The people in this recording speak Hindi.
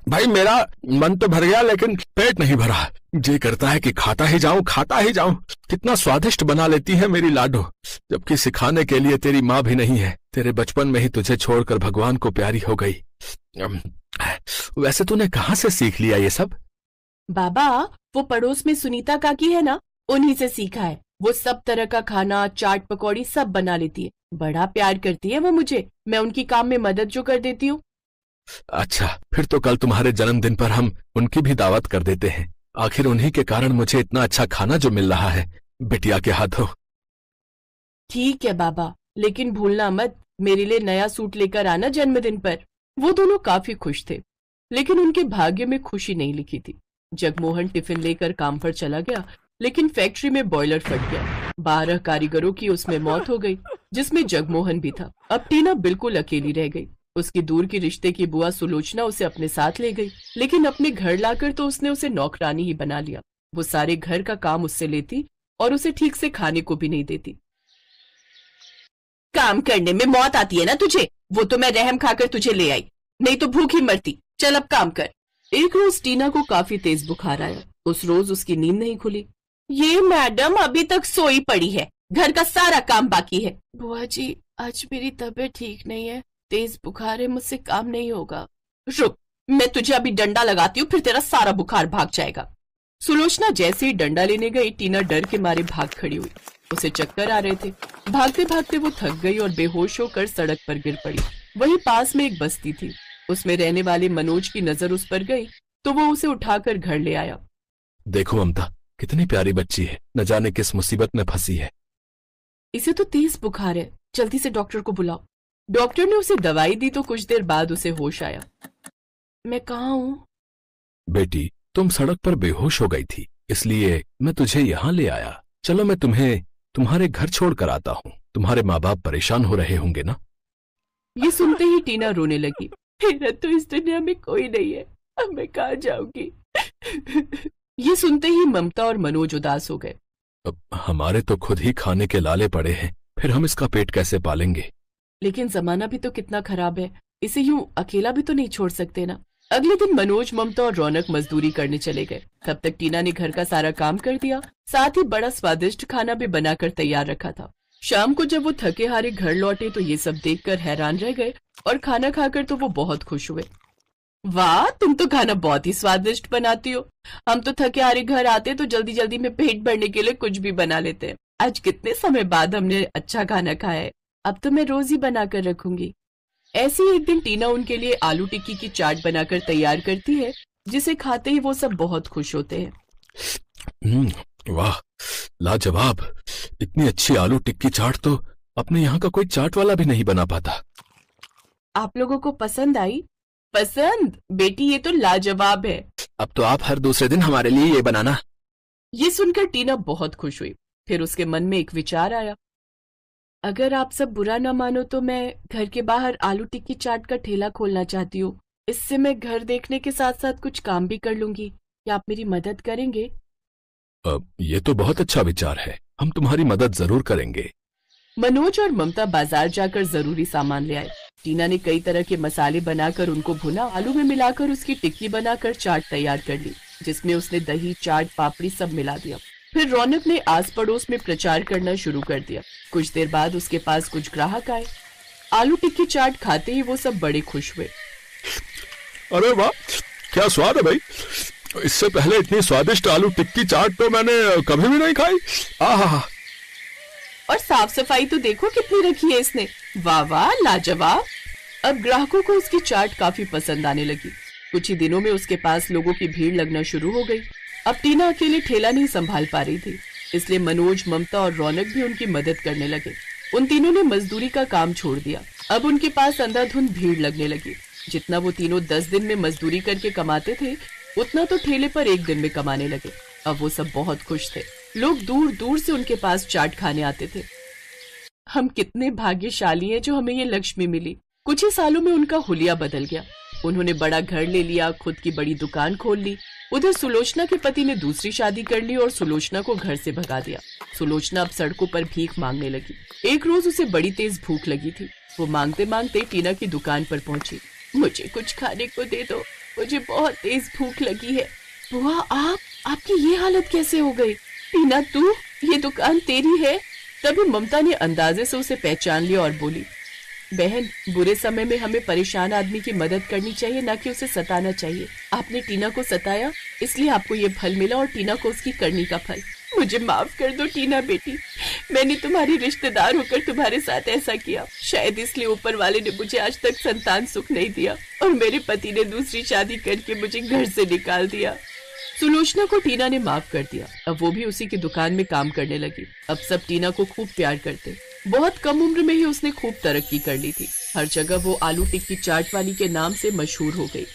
भाई मेरा मन तो भर गया लेकिन पेट नहीं भरा। जी करता है कि खाता ही जाऊं, खाता ही जाऊं। कितना स्वादिष्ट बना लेती है मेरी लाडो, जबकि सिखाने के लिए तेरी माँ भी नहीं है। तेरे बचपन में ही तुझे छोड़कर भगवान को प्यारी हो गई। वैसे तूने कहाँ से सीख लिया ये सब? बाबा, वो पड़ोस में सुनीता काकी है ना, उन्हीं से सीखा है। वो सब तरह का खाना, चाट पकौड़ी सब बना लेती है। बड़ा प्यार करती है वो मुझे। मैं उनकी काम में मदद जो कर देती हूँ। अच्छा, फिर तो कल तुम्हारे जन्मदिन पर हम उनकी भी दावत कर देते हैं। आखिर उन्हीं के कारण मुझे इतना अच्छा खाना जो मिल रहा है बिटिया के हाथों। ठीक है बाबा, लेकिन भूलना मत मेरे लिए नया सूट लेकर आना जन्मदिन पर। वो दोनों काफी खुश थे, लेकिन उनके भाग्य में खुशी नहीं लिखी थी। जगमोहन टिफिन लेकर काम पर चला गया, लेकिन फैक्ट्री में बॉयलर फट गया। 12 कारीगरों की उसमें मौत हो गई, जिसमें जगमोहन भी था। अब टीना बिल्कुल अकेली रह गई। उसकी दूर की रिश्ते की बुआ सुलोचना उसे अपने साथ ले गई, लेकिन अपने घर लाकर तो उसने उसे नौकरानी ही बना लिया। वो सारे घर का काम उससे लेती और उसे ठीक से खाने को भी नहीं देती। काम करने में मौत आती है ना तुझे, वो तो मैं रहम खाकर तुझे ले आई, नहीं तो भूखी मरती। चल अब काम कर। एक रोज टीना को काफी तेज बुखार आया। उस रोज उसकी नींद नहीं खुली। ये मैडम अभी तक सोई पड़ी है, घर का सारा काम बाकी है। बुआ जी, आज मेरी तबीयत ठीक नहीं है, तेज बुखार है, मुझसे काम नहीं होगा। रुक, मैं तुझे अभी डंडा लगाती हूँ, फिर तेरा सारा बुखार भाग जाएगा। सुलोचना जैसे ही डंडा लेने गई, टीना डर के मारे भाग खड़ी हुई। उसे चक्कर आ रहे थे। भागते भागते वो थक गई और बेहोश होकर सड़क पर गिर पड़ी। वहीं पास में एक बस्ती थी, उसमें रहने वाले मनोज की नजर उस पर गई तो वो उसे उठाकर घर ले आया। देखो ममता, कितनी प्यारी बच्ची है, न जाने किस मुसीबत में फंसी है। इसे तो तेज बुखार है, जल्दी से डॉक्टर को बुलाओ। डॉक्टर ने उसे दवाई दी तो कुछ देर बाद उसे होश आया। मैं कहाँ हूँ? बेटी, तुम सड़क पर बेहोश हो गई थी, इसलिए मैं तुझे यहाँ ले आया। चलो मैं तुम्हें तुम्हारे घर छोड़ कर आता हूँ। तुम्हारे माँ बाप परेशान हो रहे होंगे ना? ये सुनते ही टीना रोने लगी। मेरा तो इस दुनिया में कोई नहीं है, अब मैं कहाँ जाऊंगी? ये सुनते ही ममता और मनोज उदास हो गए। अब हमारे तो खुद ही खाने के लाले पड़े हैं, फिर हम इसका पेट कैसे पालेंगे? लेकिन जमाना भी तो कितना खराब है, इसे यूं अकेला भी तो नहीं छोड़ सकते ना। अगले दिन मनोज, ममता और रौनक मजदूरी करने चले गए। तब तक टीना ने घर का सारा काम कर दिया, साथ ही बड़ा स्वादिष्ट खाना भी बनाकर तैयार रखा था। शाम को जब वो थके हारे घर लौटे तो ये सब देखकर हैरान रह गए और खाना खाकर तो वो बहुत खुश हुए। वाह, तुम तो खाना बहुत ही स्वादिष्ट बनाती हो। हम तो थके हारे घर आते तो जल्दी जल्दी में पेट भरने के लिए कुछ भी बना लेते हैं। आज कितने समय बाद हमने अच्छा खाना खाया है, अब तो मैं रोज ही बनाकर रखूंगी। ऐसी एक दिन टीना उनके लिए आलू टिक्की की चाट बनाकर तैयार करती है, जिसे खाते ही वो सब बहुत खुश होते हैं। वाह, लाजवाब। इतनी अच्छी आलू टिक्की चाट तो अपने यहाँ का कोई चाट वाला भी नहीं बना पाता। आप लोगों को पसंद आई? पसंद? बेटी, ये तो लाजवाब है। अब तो आप हर दूसरे दिन हमारे लिए ये बनाना। ये सुनकर टीना बहुत खुश हुई। फिर उसके मन में एक विचार आया। अगर आप सब बुरा न मानो तो मैं घर के बाहर आलू टिक्की चाट का ठेला खोलना चाहती हूँ। इससे मैं घर देखने के साथ साथ कुछ काम भी कर लूंगी। क्या आप मेरी मदद करेंगे? ये तो बहुत अच्छा विचार है, हम तुम्हारी मदद जरूर करेंगे। मनोज और ममता बाजार जाकर जरूरी सामान ले आए। टीना ने कई तरह के मसाले बनाकर उनको भुना, आलू में मिलाकर उसकी टिक्की बनाकर चाट तैयार कर ली, जिसमें उसने दही, चाट, पापड़ी सब मिला दिया। फिर रौनक ने आस पड़ोस में प्रचार करना शुरू कर दिया। कुछ देर बाद उसके पास कुछ ग्राहक आए। आलू टिक्की चाट खाते ही वो सब बड़े खुश हुए। अरे वाह, क्या स्वाद है भाई। इससे पहले इतनी स्वादिष्ट आलू टिक्की चाट तो मैंने कभी भी नहीं खाई। आहा। और साफ सफाई तो देखो कितनी रखी है इसने। वाह वाह, लाजवाब। अब ग्राहकों को उसकी चाट काफी पसंद आने लगी। कुछ ही दिनों में उसके पास लोगों की भीड़ लगना शुरू हो गई। अब टीना अकेले ठेला नहीं संभाल पा रही थी, इसलिए मनोज, ममता और रौनक भी उनकी मदद करने लगे। उन तीनों ने मजदूरी का काम छोड़ दिया। अब उनके पास अंधाधुंध भीड़ लगने लगी। जितना वो तीनों 10 दिन में मजदूरी करके कमाते थे, उतना तो ठेले पर एक दिन में कमाने लगे। अब वो सब बहुत खुश थे। लोग दूर दूर से उनके पास चाट खाने आते थे। हम कितने भाग्यशाली हैं जो हमें ये लक्ष्मी मिली। कुछ ही सालों में उनका हुलिया बदल गया। उन्होंने बड़ा घर ले लिया, खुद की बड़ी दुकान खोल ली। उधर सुलोचना के पति ने दूसरी शादी कर ली और सुलोचना को घर से भगा दिया। सुलोचना अब सड़कों पर भीख मांगने लगी। एक रोज उसे बड़ी तेज भूख लगी थी। वो मांगते मांगते टीना की दुकान पर पहुंची। मुझे कुछ खाने को दे दो, मुझे बहुत तेज भूख लगी है। बुआ, आपकी ये हालत कैसे हो गई? टीना तू, ये दुकान तेरी है? तभी ममता ने अंदाजे से उसे पहचान लिया और बोली, बहन, बुरे समय में हमें परेशान आदमी की मदद करनी चाहिए, ना कि उसे सताना चाहिए। आपने टीना को सताया, इसलिए आपको ये फल मिला और टीना को उसकी करनी का फल। मुझे माफ कर दो टीना बेटी, मैंने तुम्हारी रिश्तेदार होकर तुम्हारे साथ ऐसा किया। शायद इसलिए ऊपर वाले ने मुझे आज तक संतान सुख नहीं दिया और मेरे पति ने दूसरी शादी करके मुझे घर से निकाल दिया। सुलोचना को टीना ने माफ कर दिया। अब वो भी उसी की दुकान में काम करने लगी। अब सब टीना को खूब प्यार करते। बहुत कम उम्र में ही उसने खूब तरक्की कर ली थी। हर जगह वो आलू टिक्की चाट वाली के नाम से मशहूर हो गई।